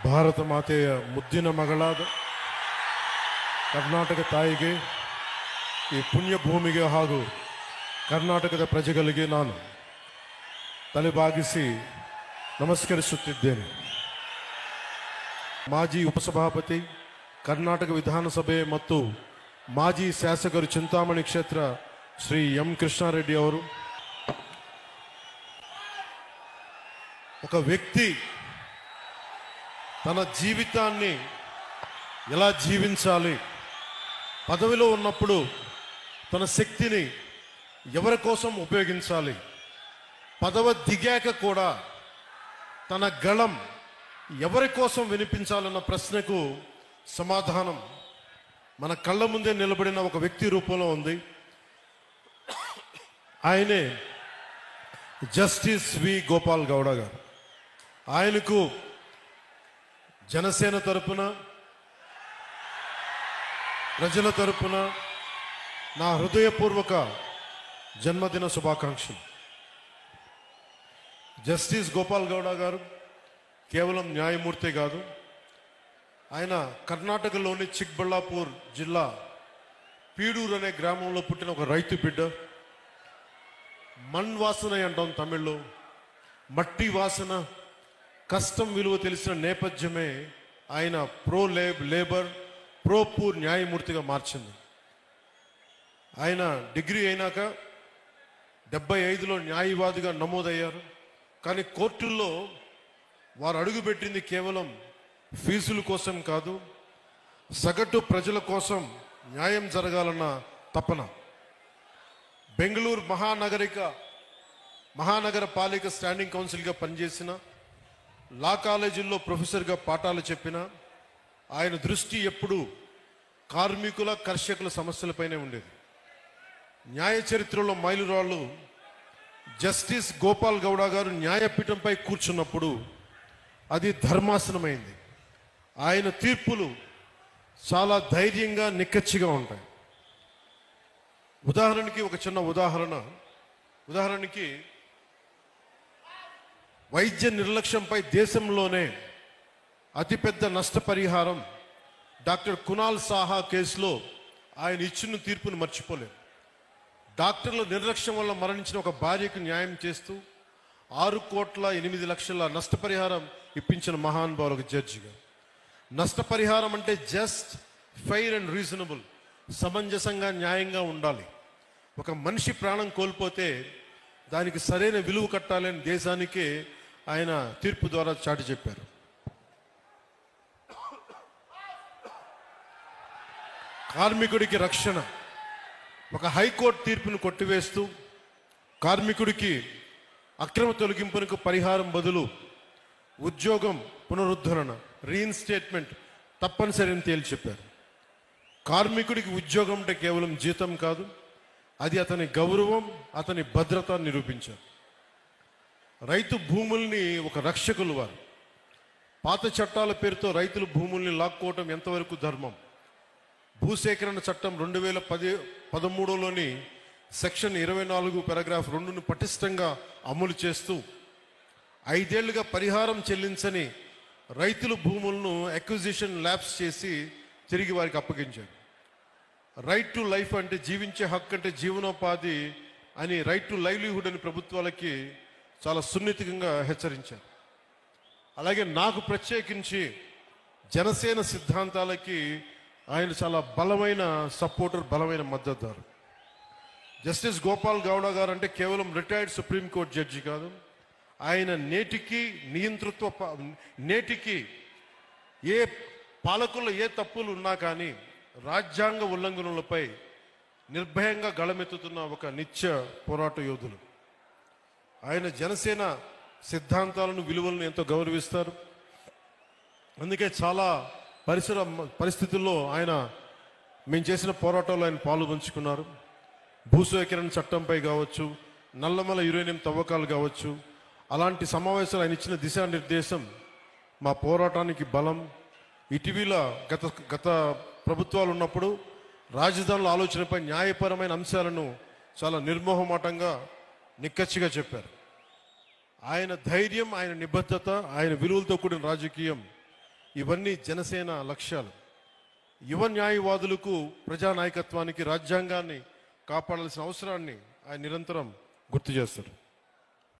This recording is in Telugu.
ಭಾರತ ಮಾತೆಯ ಮುದ್ದಿನ ಮಗಳಾದ ಕರ್ನಾಟಕ ತಾಯಿಗೆ, ಈ ಪುಣ್ಯ ಭೂಮಿಗೆ ಹಾಗೂ ಕರ್ನಾಟಕದ ಪ್ರಜೆಗಳಿಗೆ ನಾನು ತಲೆಬಾಗಿಸಿ ನಮಸ್ಕರಿಸುತ್ತಿದ್ದೇನೆ. ಮಾಜಿ ಉಪಸಭಾಪತಿ, ಕರ್ನಾಟಕ ವಿಧಾನಸಭೆ ಮತ್ತು ಮಾಜಿ ಶಾಸಕರು ಚಿಂತಾಮಣಿ ಕ್ಷೇತ್ರ ಶ್ರೀ ಎಂ ಕೃಷ್ಣಾರೆಡ್ಡಿ ಅವರು, ఒక వ్యక్తి తన జీవితాన్ని ఎలా జీవించాలి, పదవిలో ఉన్నప్పుడు తన శక్తిని ఎవరి కోసం ఉపయోగించాలి, పదవి దిగాక కూడా తన గళం ఎవరి కోసం వినిపించాలన్న ప్రశ్నకు సమాధానం మన కళ్ళ ముందే నిలబడిన ఒక వ్యక్తి రూపంలో ఉంది. ఆయనే జస్టిస్ వి గోపాల్ గౌడ గారు. ఆయనకు జనసేన తరపున, ప్రజల తరపున నా హృదయపూర్వక జన్మదిన శుభాకాంక్షలు. జస్టిస్ గోపాల్ గౌడ గారు కేవలం న్యాయమూర్తి కాదు, ఆయన కర్ణాటకలోని చిక్బళ్ళాపూర్ జిల్లా పీడూరు అనే గ్రామంలో పుట్టిన ఒక రైతు బిడ్డ. మణ్ వాసన అంటాం తమిళ్లో, మట్టి వాసన, కష్టం విలువ తెలిసిన నేపథ్యమే ఆయన లేబర్ ప్రో పూర్ న్యాయమూర్తిగా మార్చింది. ఆయన డిగ్రీ అయినాక 75లో న్యాయవాదిగా నమోదయ్యారు. కానీ కోర్టుల్లో వారు అడుగుపెట్టింది కేవలం ఫీజుల కోసం కాదు, సగటు ప్రజల కోసం న్యాయం జరగాలన్న తపన. బెంగళూరు మహానగర పాలిక స్టాండింగ్ కౌన్సిల్గా పనిచేసిన, లా కాలేజీల్లో ప్రొఫెసర్గా పాఠాలు చెప్పిన ఆయన దృష్టి ఎప్పుడూ కార్మికుల, కర్షకుల సమస్యలపైనే ఉండేది. న్యాయ చరిత్రలో మైలురాళ్ళు జస్టిస్ గోపాల్ గౌడ గారు న్యాయపీఠంపై కూర్చున్నప్పుడు అది ధర్మాసనమైంది. ఆయన తీర్పులు చాలా ధైర్యంగా, నిక్కచ్చిగా ఉంటాయి. ఉదాహరణకి ఒక చిన్న ఉదాహరణకి వైద్య నిర్లక్ష్యంపై దేశంలోనే అతిపెద్ద నష్టపరిహారం డాక్టర్ కునాల్ సాహా కేసులో ఆయన ఇచ్చిన తీర్పును మర్చిపోలేం. డాక్టర్ల నిర్లక్ష్యం వల్ల మరణించిన ఒక భార్యకు న్యాయం చేస్తూ 6,08,00,000 నష్టపరిహారం ఇప్పించిన మహానుభావులకు జడ్జిగా. నష్టపరిహారం అంటే జస్ట్, ఫెయిర్ అండ్ రీజనబుల్, సమంజసంగా, న్యాయంగా ఉండాలి. ఒక మనిషి ప్రాణం కోల్పోతే దానికి సరైన విలువ కట్టాలని దేశానికే ఆయన తీర్పు ద్వారా చాటి చెప్పారు. కార్మికుడికి రక్షణ, ఒక హైకోర్టు తీర్పును కొట్టివేస్తూ కార్మికుడికి అక్రమ తొలగింపునకు పరిహారం బదులు ఉద్యోగం పునరుద్ధరణ, రీఇన్స్టేట్మెంట్ తప్పనిసరి అని తేల్చి చెప్పారు. కార్మికుడికి ఉద్యోగం అంటే కేవలం జీతం కాదు, అది అతని గౌరవం, అతని భద్రత నిరూపించారు. రైతు భూముల్ని ఒక రక్షకులు వారు. పాత చట్టాల పేరుతో రైతుల భూముల్ని లాక్కోవటం ఎంతవరకు ధర్మం? భూసేకరణ చట్టం 2013లోని సెక్షన్ 24 పారాగ్రాఫ్ 2ను పటిష్టంగా అమలు చేస్తూ 5 ఏళ్లుగా పరిహారం చెల్లించని రైతుల భూములను అక్విజిషన్ ల్యాప్స్ చేసి తిరిగి వారికి అప్పగించారు. రైట్ టు లైఫ్ అంటే జీవించే హక్కు, అంటే జీవనోపాధి అని, రైట్ టు లైవ్లీహుడ్ అని ప్రభుత్వాలకి చాలా సున్నితంగా హెచ్చరించారు. అలాగే నాకు ప్రత్యేకించి జనసేన సిద్ధాంతాలకి ఆయన చాలా బలమైన సపోర్టర్, బలమైన మద్దతుదారు. జస్టిస్ గోపాల్ గౌడ గారు అంటే కేవలం రిటైర్డ్ సుప్రీంకోర్టు జడ్జి కాదు, ఆయన నేటికి ఏ పాలకుల్లో ఏ తప్పులు ఉన్నా కానీ రాజ్యాంగ ఉల్లంఘనలపై నిర్భయంగా గళమెత్తుతున్న ఒక నిత్య పోరాట యోధులు. ఆయన జనసేన సిద్ధాంతాలను, విలువలను ఎంతో గౌరవిస్తారు. అందుకే చాలా పరిస్థితుల్లో మేము చేసిన పోరాటంలో ఆయన పాలు పంచుకున్నారు. భూసేకరణ చట్టంపై కావచ్చు, నల్లమల యురేనియం తవ్వకాలు కావచ్చు, అలాంటి సమావేశాలు ఆయన ఇచ్చిన దిశానిర్దేశం మా పోరాటానికి బలం. ఇటీవల గత ప్రభుత్వాలు ఉన్నప్పుడు రాజధానుల ఆలోచనపై న్యాయపరమైన అంశాలను చాలా నిర్మోహమాటంగా, నిక్కచ్చిగా చెప్పారు. ఆయన ధైర్యం, ఆయన నిబద్ధత, ఆయన విలువలతో కూడిన రాజకీయం ఇవన్నీ జనసేన లక్ష్యాలు. యువ న్యాయవాదులకు, ప్రజానాయకత్వానికి, రాజ్యాంగాన్ని కాపాడాల్సిన అవసరాన్ని ఆయన నిరంతరం గుర్తు చేస్తారు.